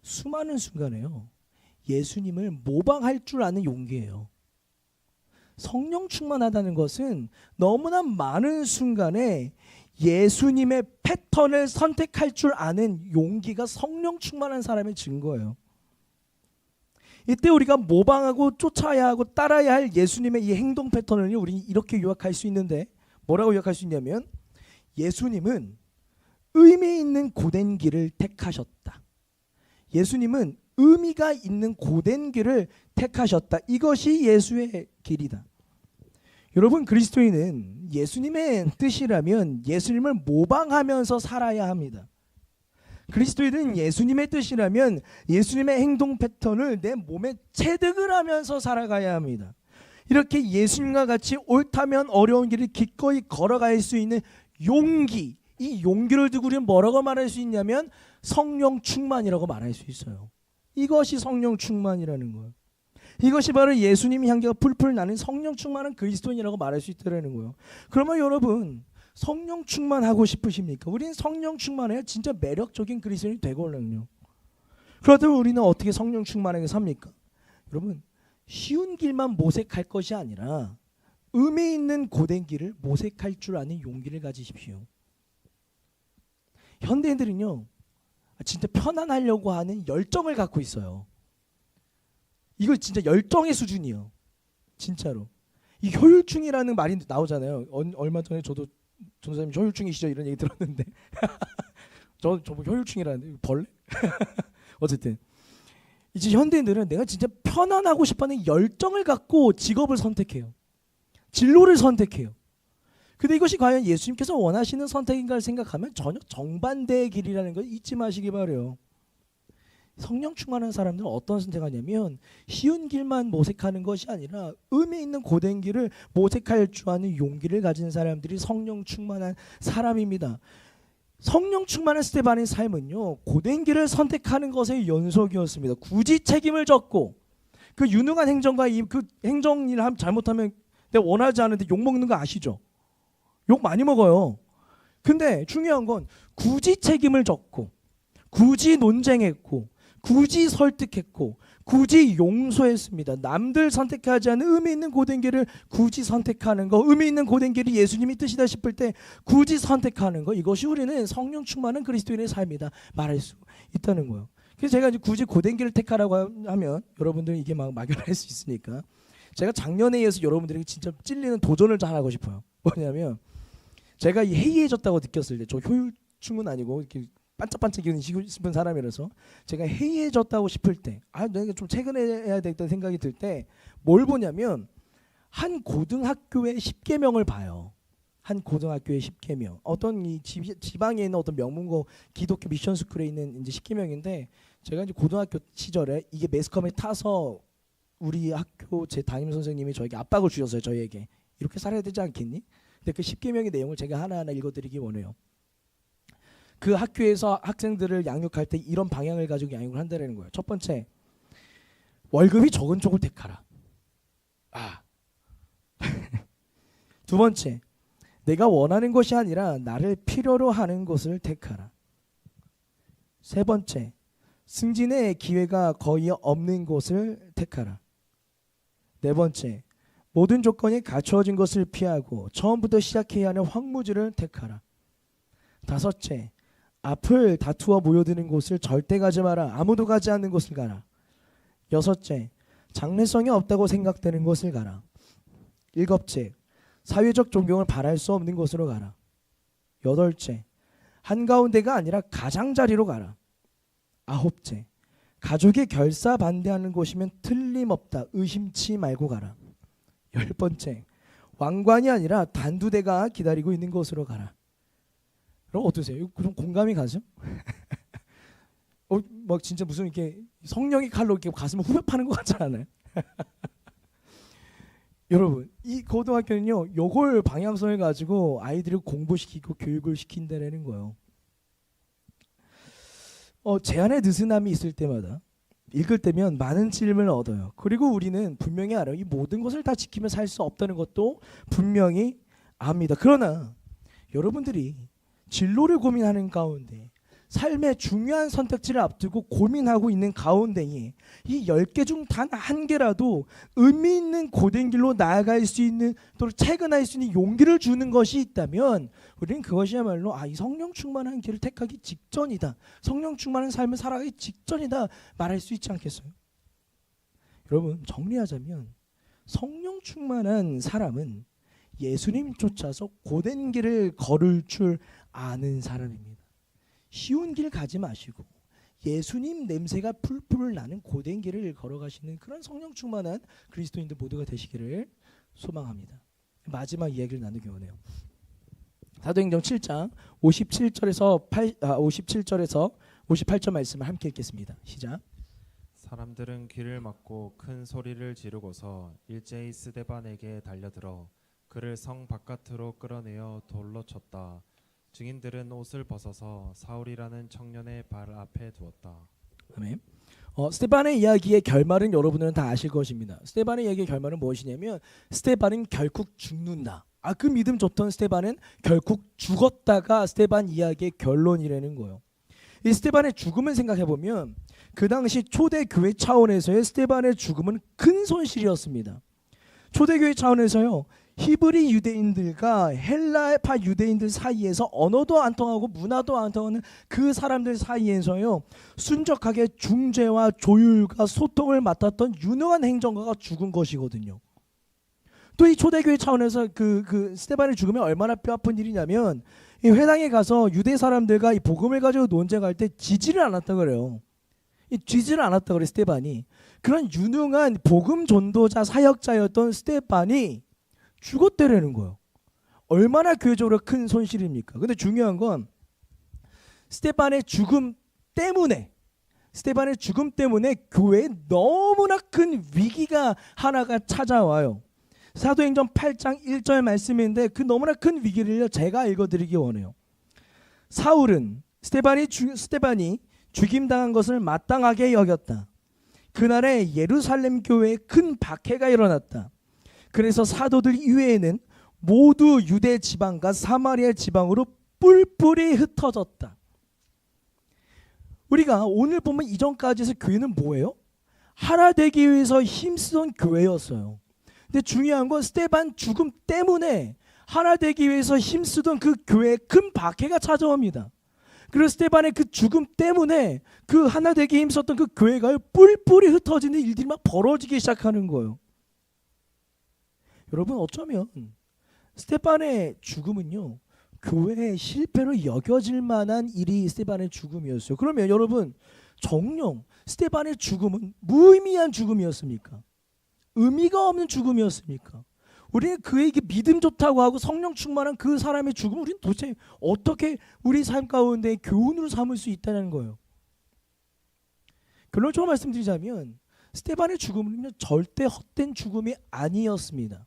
수많은 순간에요, 예수님을 모방할 줄 아는 용기예요. 성령 충만하다는 것은 너무나 많은 순간에 예수님의 패턴을 선택할 줄 아는 용기가 성령 충만한 사람의 증거예요. 이때 우리가 모방하고 쫓아야 하고 따라야 할 예수님의 이 행동 패턴을 우리는 이렇게 요약할 수 있는데, 뭐라고 요약할 수 있냐면 예수님은 의미 있는 고된 길을 택하셨다. 예수님은 의미가 있는 고된 길을 택하셨다. 이것이 예수의 길이다. 여러분, 그리스도인은 예수님의 뜻이라면 예수님을 모방하면서 살아야 합니다. 그리스도인은 예수님의 뜻이라면 예수님의 행동 패턴을 내 몸에 체득을 하면서 살아가야 합니다. 이렇게 예수님과 같이 옳다면 어려운 길을 기꺼이 걸어갈 수 있는 용기, 이 용기를 두고 우리는 뭐라고 말할 수 있냐면 성령 충만이라고 말할 수 있어요. 이것이 성령 충만이라는 거예요. 이것이 바로 예수님의 향기가 풀풀 나는 성령 충만한 그리스도인이라고 말할 수 있다는 거예요. 그러면 여러분, 성령 충만하고 싶으십니까? 우리는 성령 충만해야 진짜 매력적인 그리스도인이 되거든요. 그렇다면 우리는 어떻게 성령 충만하게 삽니까? 여러분, 쉬운 길만 모색할 것이 아니라 의미 있는 고된 길을 모색할 줄 아는 용기를 가지십시오. 현대인들은요, 진짜 편안하려고 하는 열정을 갖고 있어요. 이거 진짜 열정의 수준이에요. 진짜로. 이 효율충이라는 말이 나오잖아요. 얼마 전에 저도 전도사님 효율충이시죠? 이런 얘기 들었는데 저 효율충이라는데 벌레? 어쨌든 이제 현대인들은 내가 진짜 편안하고 싶어하는 열정을 갖고 직업을 선택해요. 진로를 선택해요. 근데 이것이 과연 예수님께서 원하시는 선택인가를 생각하면 전혀 정반대의 길이라는 걸 잊지 마시기 바라요. 성령 충만한 사람들은 어떤 선택하냐면 쉬운 길만 모색하는 것이 아니라 의미 있는 고된 길을 모색할 줄 아는 용기를 가진 사람들이 성령 충만한 사람입니다. 성령 충만한 스데반의 삶은요, 고된 길을 선택하는 것의 연속이었습니다. 굳이 책임을 졌고 그 유능한 행정과 그 행정일 잘못하면 내가 원하지 않은데 욕 먹는 거 아시죠? 욕 많이 먹어요. 근데 중요한 건 굳이 책임을 졌고 굳이 논쟁했고 굳이 설득했고 굳이 용서했습니다. 남들 선택하지 않은 의미 있는 고된 길을 굳이 선택하는 거, 의미 있는 고된 길이 예수님이 뜻이다 싶을 때 굳이 선택하는 거, 이것이 우리는 성령 충만한 그리스도인의 삶이다 말할 수 있다는 거예요. 그래서 제가 이제 굳이 고된 길을 택하라고 하면 여러분들은 이게 막 막연할 수 있으니까 제가 작년에 이어서 여러분들에게 진짜 찔리는 도전을 잘하고 싶어요. 뭐냐면 제가 이 해이해졌다고 느꼈을 때, 저 효율충은 아니고 이렇게 반짝반짝이고 싶은 사람이라서 제가 해이해졌다고 싶을 때, 내가 좀 퇴근해야 되겠다는 생각이 들 때 뭘 보냐면 한 고등학교의 10계명을 봐요. 한 고등학교의 10계명. 어떤 이 지방에 있는 어떤 명문고 기독교 미션 스쿨에 있는 이제 10계명인데, 제가 이제 고등학교 시절에 이게 매스컴에 타서 우리 학교 제 담임 선생님이 저에게 압박을 주셨어요. 저희에게 이렇게 살아야 되지 않겠니? 근데 그 10계명의 내용을 제가 하나하나 읽어드리기 원해요. 그 학교에서 학생들을 양육할 때 이런 방향을 가지고 양육을 한다는 거예요. 첫 번째, 월급이 적은 쪽을 택하라. 두 번째, 내가 원하는 것이 아니라 나를 필요로 하는 것을 택하라. 세 번째, 승진의 기회가 거의 없는 곳을 택하라. 네 번째, 모든 조건이 갖추어진 것을 피하고 처음부터 시작해야 하는 황무지를 택하라. 다섯째, 앞을 다투어 모여드는 곳을 절대 가지 마라. 아무도 가지 않는 곳을 가라. 여섯째, 장래성이 없다고 생각되는 곳을 가라. 일곱째, 사회적 존경을 바랄 수 없는 곳으로 가라. 여덟째, 한가운데가 아니라 가장자리로 가라. 아홉째, 가족이 결사 반대하는 곳이면 틀림없다. 의심치 말고 가라. 열 번째, 왕관이 아니라 단두대가 기다리고 있는 곳으로 가라. 그럼 어떠세요? 좀 공감이 가죠? 막 진짜 무슨 이렇게 성령의 칼로 이렇게 가슴을 후벼 파는 것 같지 않아요? 여러분, 이 고등학교는요, 요걸 방향성을 가지고 아이들을 공부시키고 교육을 시킨다는 거예요. 제안의 느슨함이 있을 때마다 읽을 때면 많은 질문을 얻어요. 그리고 우리는 분명히 알아요. 이 모든 것을 다 지키며 살 수 없다는 것도 분명히 압니다. 그러나 여러분들이 진로를 고민하는 가운데, 삶의 중요한 선택지를 앞두고 고민하고 있는 가운데에 이 10개 중 단 한 개라도 의미 있는 고된 길로 나아갈 수 있는, 또 퇴근할 수 있는 용기를 주는 것이 있다면 우리는 그것이야말로 이 성령 충만한 길을 택하기 직전이다, 성령 충만한 삶을 살아가기 직전이다 말할 수 있지 않겠어요? 여러분, 정리하자면 성령 충만한 사람은 예수님 쫓아서 고된 길을 걸을 줄 아는 사람입니다. 쉬운 길 가지 마시고 예수님 냄새가 풀풀 나는 고된 길을 걸어가시는 그런 성령 충만한 그리스도인들 모두가 되시기를 소망합니다. 마지막 이야기를 나누기 원해요. 사도행전 7장 57절에서 58절 말씀을 함께 읽겠습니다. 시작. 사람들은 귀를 막고 큰 소리를 지르고서 일제히 스데반에게 달려들어 그를 성 바깥으로 끌어내어 돌로 쳤다. 증인들은 옷을 벗어서 사울이라는 청년의 발 앞에 두었다. 아멘. 스데반의 이야기의 결말은 여러분들은 다 아실 것입니다. 스데반의 이야기의 결말은 무엇이냐면 스데반은 결국 죽는다. 그 믿음 좋던 스데반은 결국 죽었다가 스데반 이야기의 결론이라는 거예요. 이 스데반의 죽음을 생각해보면 그 당시 초대교회 차원에서의 스데반의 죽음은 큰 손실이었습니다. 초대교회 차원에서요, 히브리 유대인들과 헬라파 유대인들 사이에서 언어도 안 통하고 문화도 안 통하는 그 사람들 사이에서요, 순적하게 중재와 조율과 소통을 맡았던 유능한 행정가가 죽은 것이거든요. 또 이 초대교회 차원에서 그 스데반의 죽음이 얼마나 뼈아픈 일이냐면, 이 회당에 가서 유대 사람들과 이 복음을 가지고 논쟁할 때 지지를 않았다 그래요. 지지를 않았다 그래 스데반이. 그런 유능한 복음 전도자 사역자였던 스데반이 죽었대라는 거예요. 얼마나 교회적으로 큰 손실입니까? 근데 중요한 건 스데반의 죽음 때문에 교회에 너무나 큰 위기가 하나가 찾아와요. 사도행전 8장 1절 말씀인데 그 너무나 큰 위기를 제가 읽어드리기 원해요. 사울은 스데반이 죽임당한 것을 마땅하게 여겼다. 그날에 예루살렘 교회에 큰 박해가 일어났다. 그래서 사도들 이외에는 모두 유대 지방과 사마리아 지방으로 뿔뿔이 흩어졌다. 우리가 오늘 보면 이전까지 해서 교회는 뭐예요? 하나 되기 위해서 힘쓰던 교회였어요. 근데 중요한 건 스데반 죽음 때문에 하나 되기 위해서 힘쓰던 그 교회에 큰 박해가 찾아옵니다. 그리고 스데반의 그 죽음 때문에 그 하나 되기 힘썼던 그 교회가 뿔뿔이 흩어지는 일들이 막 벌어지기 시작하는 거예요. 여러분, 어쩌면 스데반의 죽음은요, 교회의 실패로 여겨질 만한 일이 스데반의 죽음이었어요. 그러면 여러분, 정녕 스데반의 죽음은 무의미한 죽음이었습니까? 의미가 없는 죽음이었습니까? 우리는 그에게 믿음 좋다고 하고 성령 충만한 그 사람의 죽음, 우리는 도대체 어떻게 우리 삶 가운데 교훈으로 삼을 수 있다는 거예요. 결론적으로 말씀드리자면 스데반의 죽음은 절대 헛된 죽음이 아니었습니다.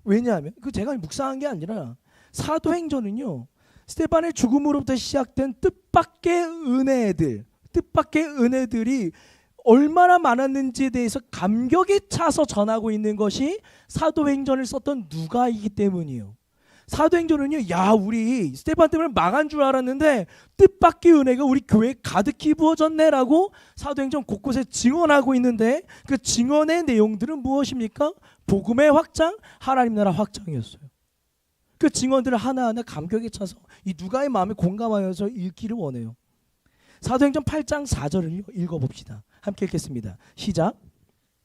왜냐하면 그 제가 묵상한 게 아니라 사도행전은요, 스데반의 죽음으로부터 시작된 뜻밖의 은혜들이 얼마나 많았는지에 대해서 감격에 차서 전하고 있는 것이 사도행전을 썼던 누가이기 때문이에요. 사도행전은요, 야, 우리 스데반 때문에 망한 줄 알았는데 뜻밖의 은혜가 우리 교회에 가득히 부어졌네라고 사도행전 곳곳에 증언하고 있는데, 그 증언의 내용들은 무엇입니까? 복음의 확장, 하나님 나라 확장이었어요. 그 증언들을 하나하나 감격에 차서 이 누가의 마음에 공감하여서 읽기를 원해요. 사도행전 8장 4절을 읽어봅시다. 함께 읽겠습니다. 시작.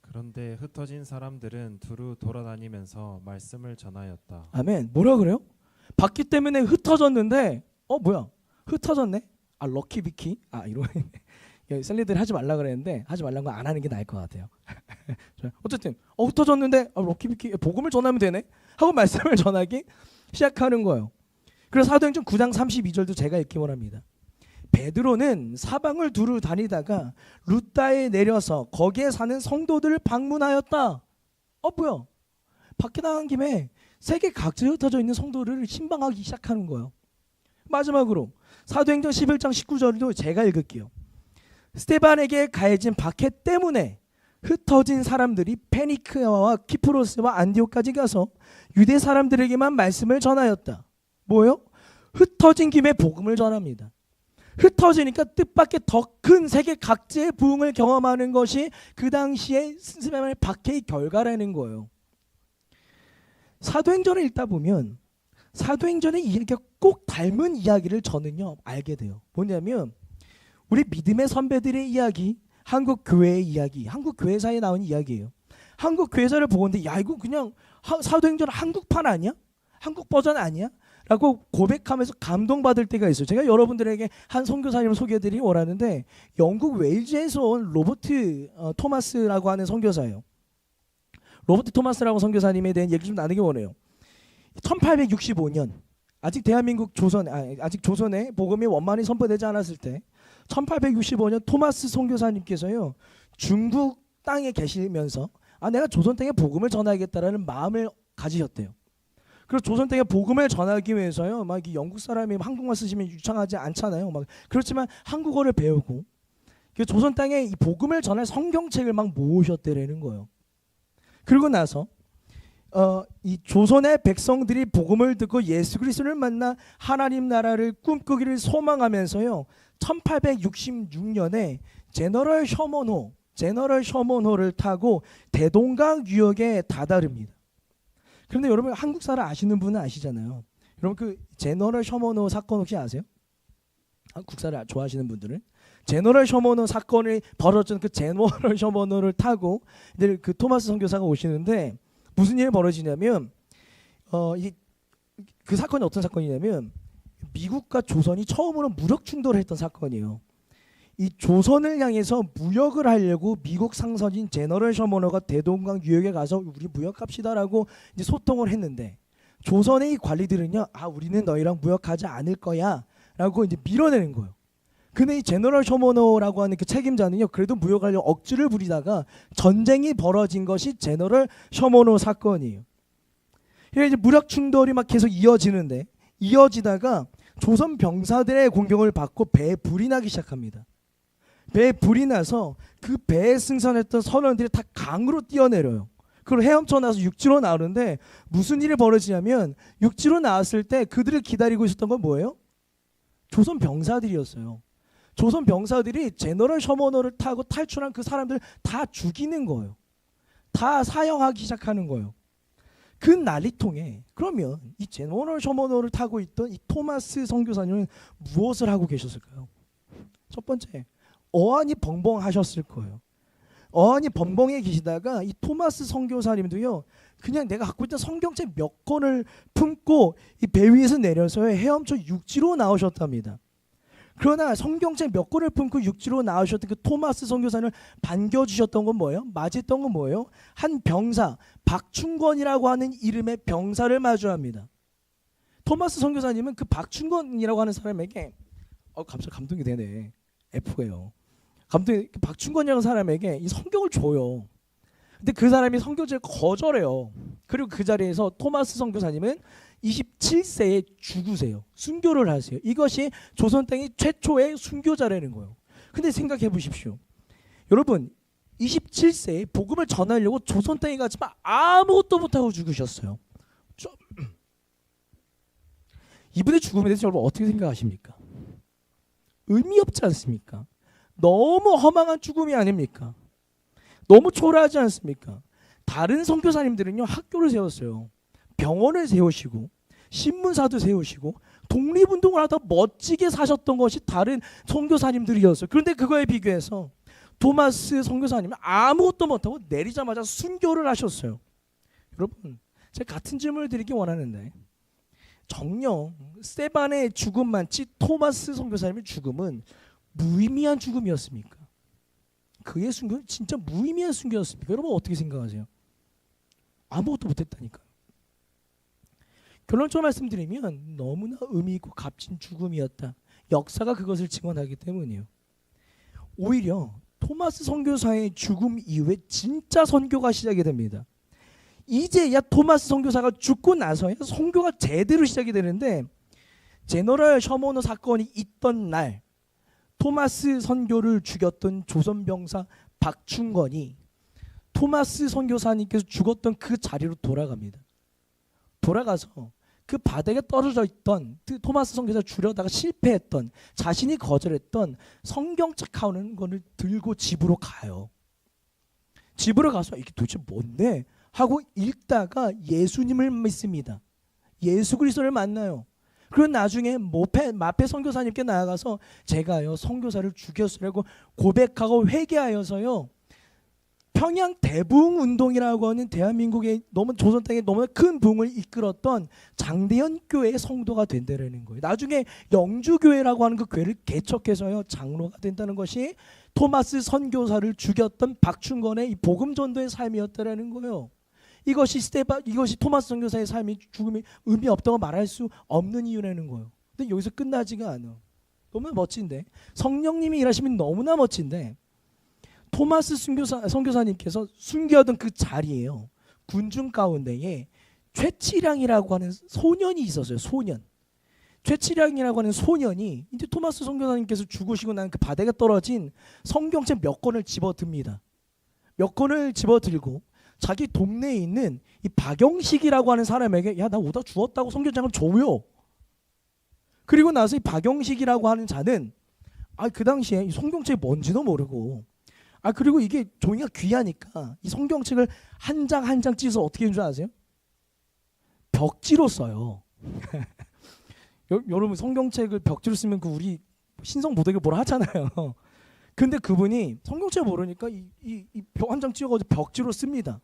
그런데 흩어진 사람들은 두루 돌아다니면서 말씀을 전하였다. 아멘. 뭐라 그래요? 받기 때문에 흩어졌는데 뭐야? 흩어졌네? 아, 럭키비키? 아, 이런 셀리들 하지 말라 그랬는데 하지 말라는 거 안 하는 게 나을 것 같아요. 어쨌든 흩어졌는데 럭키비키 복음을 전하면 되네? 하고 말씀을 전하기 시작하는 거예요. 그래서 사도행전 9장 32절도 제가 읽기 원합니다. 베드로는 사방을 두루 다니다가 루다에 내려서 거기에 사는 성도들을 방문하였다. 뭐야? 밖에 나간 김에 세계 각지에 흩어져 있는 성도들을 신방하기 시작하는 거예요. 마지막으로 사도행전 11장 19절도 제가 읽을게요. 스데반에게 가해진 박해 때문에 흩어진 사람들이 페니크야와 키프로스와 안디옥까지 가서 유대 사람들에게만 말씀을 전하였다. 뭐예요? 흩어진 김에 복음을 전합니다. 흩어지니까 뜻밖의 더 큰 세계 각지의 부흥을 경험하는 것이 그 당시에 스데반의 박해의 결과라는 거예요. 사도행전을 읽다 보면 사도행전의 이야기가 꼭 닮은 이야기를 저는요 알게 돼요. 뭐냐면 우리 믿음의 선배들의 이야기, 한국 교회의 이야기, 한국 교회사에 나온 이야기예요. 한국 교회사를 보는데 야, 이거 그냥 사도행전 한국판 아니야? 한국 버전 아니야? 라고 고백하면서 감동받을 때가 있어요. 제가 여러분들에게 한 선교사님을 소개해드리기 원하는데, 영국 웨일즈에서 온 로버트 토마스라고 하는 선교사예요. 로버트 토마스라고 선교사님에 대한 얘기 좀 나누기 원해요. 1865년 아직 대한민국 아직 조선에 복음이 원만히 선포되지 않았을 때 1865년 토마스 선교사님께서요, 중국 땅에 계시면서 내가 조선 땅에 복음을 전하겠다라는 마음을 가지셨대요. 그리고 조선 땅에 복음을 전하기 위해서요, 막 영국 사람이 한국말 쓰시면 유창하지 않잖아요. 그렇지만 한국어를 배우고 조선 땅에 이 복음을 전할 성경책을 막 모으셨대라는 거예요. 그리고 나서 이 조선의 백성들이 복음을 듣고 예수 그리스도를 만나 하나님 나라를 꿈꾸기를 소망하면서요, 1866년에 제너럴 셔먼호를 타고 대동강 유역에 다다릅니다. 그런데 여러분 한국 사람 아시는 분은 아시잖아요. 여러분 그 제너럴 셔먼호 사건 혹시 아세요? 국사를 좋아하시는 분들은 제너럴 셔먼호 사건이 벌어진 그 제너럴 셔먼호를 타고 그 토마스 선교사가 오시는데 무슨 일이 벌어지냐면 그 사건이 어떤 사건이냐면 미국과 조선이 처음으로 무력 충돌을 했던 사건이에요. 이 조선을 향해서 무역을 하려고 미국 상선인 제너럴 셔먼호가 대동강 유역에 가서 우리 무역합시다라고 이제 소통을 했는데 조선의 이 관리들은요, 우리는 너희랑 무역하지 않을 거야라고 이제 밀어내는 거예요. 근데 이 제너럴 셔먼호라고 하는 그 책임자는요, 그래도 무역하려고 억지를 부리다가 전쟁이 벌어진 것이 제너럴 셔먼호 사건이에요. 이게 이제 무력 충돌이 막 계속 이어지다가 조선 병사들의 공격을 받고 배에 불이 나기 시작합니다. 배에 불이 나서 그 배에 승선했던 선원들이 다 강으로 뛰어내려요. 그걸 헤엄쳐 나서 육지로 나오는데 무슨 일이 벌어지냐면 육지로 나왔을 때 그들을 기다리고 있었던 건 뭐예요? 조선 병사들이었어요. 조선 병사들이 제너럴 셔먼호를 타고 탈출한 그 사람들 다 죽이는 거예요. 다 사형하기 시작하는 거예요. 그 난리통에 그러면 이 제너럴 셔먼호를 타고 있던 이 토마스 선교사님은 무엇을 하고 계셨을까요? 첫 번째, 어안이 벙벙하셨을 거예요. 어안이 번벙해 계시다가 이 토마스 선교사님도요, 그냥 내가 갖고 있던 성경책 몇 권을 품고 이 배 위에서 내려서 헤엄쳐 육지로 나오셨답니다. 그러나 성경책 몇 권을 품고 육지로 나오셨던 그 토마스 선교사를 반겨주셨던 건 뭐예요? 맞았던 건 뭐예요? 한 병사, 박충권이라고 하는 이름의 병사를 마주합니다. 토마스 선교사님은 그 박충권이라고 하는 사람에게 갑자기 감동이 되네. F예요. 감독이 박충권이라는 사람에게 이 성경을 줘요. 근데 그 사람이 성경책을 거절해요. 그리고 그 자리에서 토마스 선교사님은 27세에 죽으세요. 순교를 하세요. 이것이 조선 땅의 최초의 순교자라는 거예요. 근데 생각해 보십시오. 여러분, 27세에 복음을 전하려고 조선 땅에 갔지만 아무것도 못하고 죽으셨어요. 이분의 죽음에 대해서 여러분 어떻게 생각하십니까? 의미 없지 않습니까? 너무 허망한 죽음이 아닙니까? 너무 초라하지 않습니까? 다른 선교사님들은요, 학교를 세웠어요. 병원을 세우시고 신문사도 세우시고 독립운동을 하다 멋지게 사셨던 것이 다른 선교사님들이었어요. 그런데 그거에 비교해서 토마스 선교사님은 아무것도 못하고 내리자마자 순교를 하셨어요. 여러분, 제가 같은 질문을 드리기 원하는데, 정녕 스테반의 죽음만치 토마스 선교사님의 죽음은 무의미한 죽음이었습니까? 그의 순교는 진짜 무의미한 순교였습니까? 여러분 어떻게 생각하세요? 아무것도 못했다니까요. 결론적으로 말씀드리면 너무나 의미 있고 값진 죽음이었다. 역사가 그것을 증언하기 때문이에요. 오히려 토마스 선교사의 죽음 이후에 진짜 선교가 시작이 됩니다. 이제야 토마스 선교사가 죽고 나서야 선교가 제대로 시작이 되는데, 제너럴 셔머너 사건이 있던 날 토마스 선교를 죽였던 조선병사 박충건이 토마스 선교사님께서 죽었던 그 자리로 돌아갑니다. 돌아가서 그 바닥에 떨어져 있던 그 토마스 선교사 주려다가 실패했던, 자신이 거절했던 성경책 하는 거를 들고 집으로 가요. 집으로 가서 이게 도대체 뭔데? 하고 읽다가 예수님을 믿습니다. 예수 그리스도를 만나요. 그리고 나중에 마페 선교사님께 나아가서 제가요 선교사를 죽였으라고 고백하고 회개하여서요, 평양 대부흥 운동이라고 하는 대한민국의 너무 조선 땅에 너무나 큰 부흥을 이끌었던 장대현 교회의 성도가 된다는 거예요. 나중에 영주교회라고 하는 그 교회를 개척해서요 장로가 된다는 것이 토마스 선교사를 죽였던 박충건의 이 복음 전도의 삶이었다라는 거예요. 이것이 토마스 선교사의 삶이 죽음이 의미 없다고 말할 수 없는 이유라는 거예요. 근데 여기서 끝나지가 않아. 너무나 멋진데, 성령님이 일하시면 너무나 멋진데, 토마스 선교사님께서 순교하던 그 자리에요, 군중 가운데에 최치량이라고 하는 소년이 있었어요. 소년. 최치량이라고 하는 소년이 이제 토마스 선교사님께서 죽으시고 난 그 바닥에 떨어진 성경책 몇 권을 집어듭니다. 몇 권을 집어들고 자기 동네에 있는 이 박영식이라고 하는 사람에게 야, 나 오다 죽었다고 성경책을 줘요. 그리고 나서 이 박영식이라고 하는 자는 그 당시에 이 성경책이 뭔지도 모르고, 그리고 이게 종이가 귀하니까 이 성경책을 한 장 한 장 찢어서 어떻게 하는 줄 아세요? 벽지로 써요. 여러분 성경책을 벽지로 쓰면 그 우리 신성 모독에 뭐라 하잖아요. 근데 그분이 성경책 모르니까 이 벽 한 장 찍어가지고 벽지로 씁니다.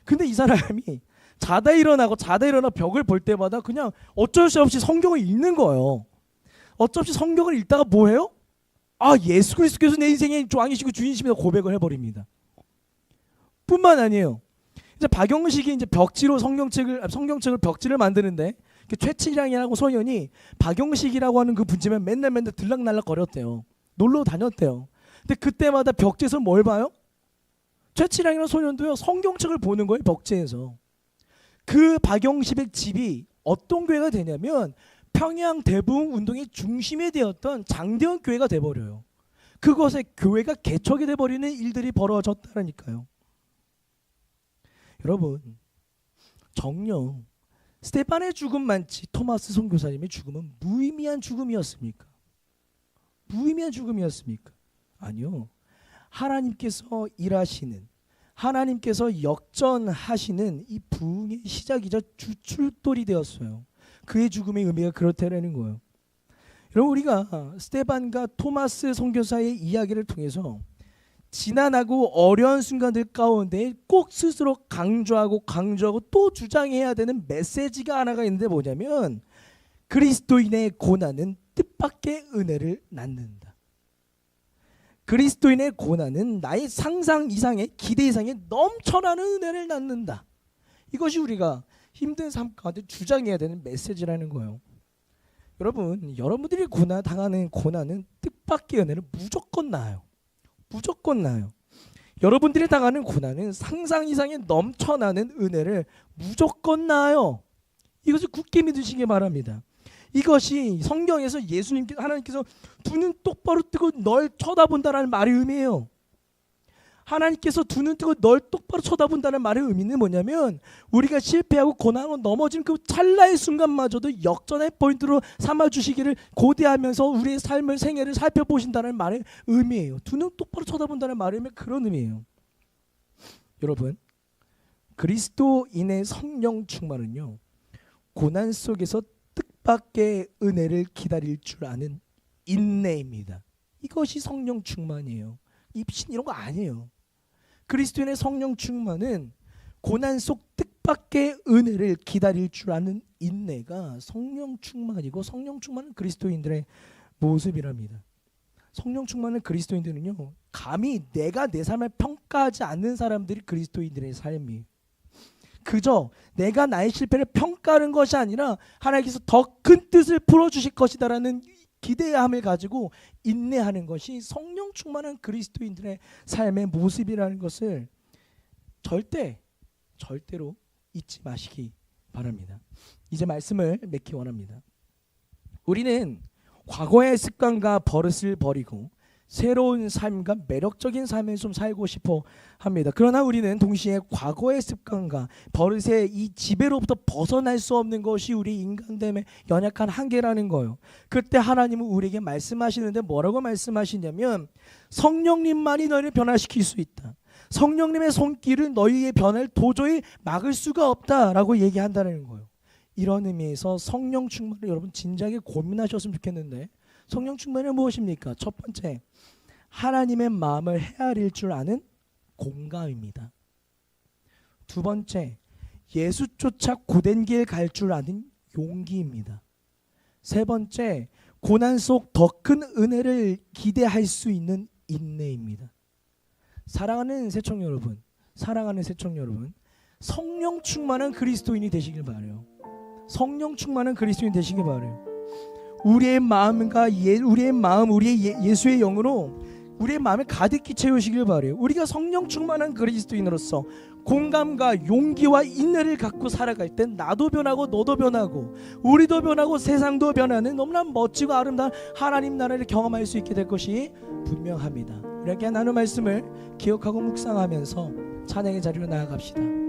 근데 이 사람이 자다 일어나 벽을 볼 때마다 그냥 어쩔 수 없이 성경을 읽는 거예요. 어쩔 수 없이 성경을 읽다가 뭐해요? 예수 그리스도께서 내 인생의 왕이시고 주인이십니다 고백을 해버립니다. 뿐만 아니에요. 이제 박영식이 이제 벽지로 성경책을 벽지를 만드는데, 최치량이라고 소년이 박영식이라고 하는 그 분집에 맨날 들락날락 거렸대요. 놀러 다녔대요. 근데 그때마다 벽지에서 뭘 봐요? 최치량이라는 소년도요 성경책을 보는 거예요. 벽지에서. 그 박영식의 집이 어떤 교회가 되냐면 평양 대부흥 운동의 중심이 되었던 장대현 교회가 돼버려요. 그것에 교회가 개척이 돼버리는 일들이 벌어졌다니까요. 여러분, 정녕 스테반의 죽음만치 토마스 선교사님의 죽음은 무의미한 죽음이었습니까? 무의미한 죽음이었습니까? 아니요. 하나님께서 일하시는, 하나님께서 역전하시는 이 부흥의 시작이자 주출돌이 되었어요. 그의 죽음의 의미가 그렇다라는 거예요. 여러분, 우리가 스테반과 토마스 선교사의 이야기를 통해서 지난하고 어려운 순간들 가운데 꼭 스스로 강조하고 또 주장해야 되는 메시지가 하나가 있는데 뭐냐면 그리스도인의 고난은 뜻밖의 은혜를 낳는다. 그리스도인의 고난은 나의 상상 이상의 기대 이상의 넘쳐나는 은혜를 낳는다. 이것이 우리가 힘든 삶 가운데 주장해야 되는 메시지라는 거예요. 여러분들이 당하는 고난은 뜻밖의 은혜를 무조건 낳아요. 무조건 낳아요. 여러분들이 당하는 고난은 상상 이상의 넘쳐나는 은혜를 무조건 낳아요. 이것을 굳게 믿으시기 바랍니다. 이것이 성경에서 하나님께서 두 눈 똑바로 뜨고 널 쳐다본다라는 말의 의미예요. 하나님께서 두 눈 뜨고 널 똑바로 쳐다본다는 말의 의미는 뭐냐면 우리가 실패하고 고난하고 넘어지는 그 찰나의 순간마저도 역전의 포인트로 삼아주시기를 고대하면서 우리의 삶을 생애를 살펴보신다는 말의 의미예요. 두 눈 똑바로 쳐다본다는 말의 의미 그런 의미예요. 여러분, 그리스도인의 성령 충만은요, 고난 속에서 뜻밖의 은혜를 기다릴 줄 아는 인내입니다. 이것이 성령 충만이에요. 입신 이런 거 아니에요. 그리스도인의 성령 충만은 고난 속 뜻밖의 은혜를 기다릴 줄 아는 인내가 성령 충만이고, 성령 충만은 그리스도인들의 모습이랍니다. 성령 충만은 그리스도인들은요, 감히 내가 내 삶을 평가하지 않는 사람들이 그리스도인들의 삶이에요. 그저 내가 나의 실패를 평가하는 것이 아니라 하나님께서 더 큰 뜻을 풀어주실 것이다라는 기대함을 가지고 인내하는 것이 성령 충만한 그리스도인들의 삶의 모습이라는 것을 절대로 잊지 마시기 바랍니다. 이제 말씀을 맺기 원합니다. 우리는 과거의 습관과 버릇을 버리고 새로운 삶과 매력적인 삶을 좀 살고 싶어 합니다. 그러나 우리는 동시에 과거의 습관과 버릇의 이 지배로부터 벗어날 수 없는 것이 우리 인간됨의 연약한 한계라는 거예요. 그때 하나님은 우리에게 말씀하시는데 뭐라고 말씀하시냐면 성령님만이 너희를 변화시킬 수 있다. 성령님의 손길은 너희의 변화를 도저히 막을 수가 없다라고 얘기한다는 거예요. 이런 의미에서 성령 충만을 여러분 진작에 고민하셨으면 좋겠는데, 성령 충만은 무엇입니까? 첫 번째, 하나님의 마음을 헤아릴 줄 아는 공감입니다. 두 번째, 예수 쫓아 고된 길 갈 줄 아는 용기입니다. 세 번째, 고난 속 더 큰 은혜를 기대할 수 있는 인내입니다. 사랑하는 새청 여러분, 성령 충만한 그리스도인이 되시길 바라요. 성령 충만한 그리스도인 되시길 바라요. 우리의 마음과 우리의 예수의 영으로 우리의 마음을 가득히 채우시길 바라요. 우리가 성령 충만한 그리스도인으로서 공감과 용기와 인내를 갖고 살아갈 땐 나도 변하고 너도 변하고 우리도 변하고 세상도 변하는 너무나 멋지고 아름다운 하나님 나라를 경험할 수 있게 될 것이 분명합니다. 우리에게 나눈 말씀을 기억하고 묵상하면서 찬양의 자리로 나아갑시다.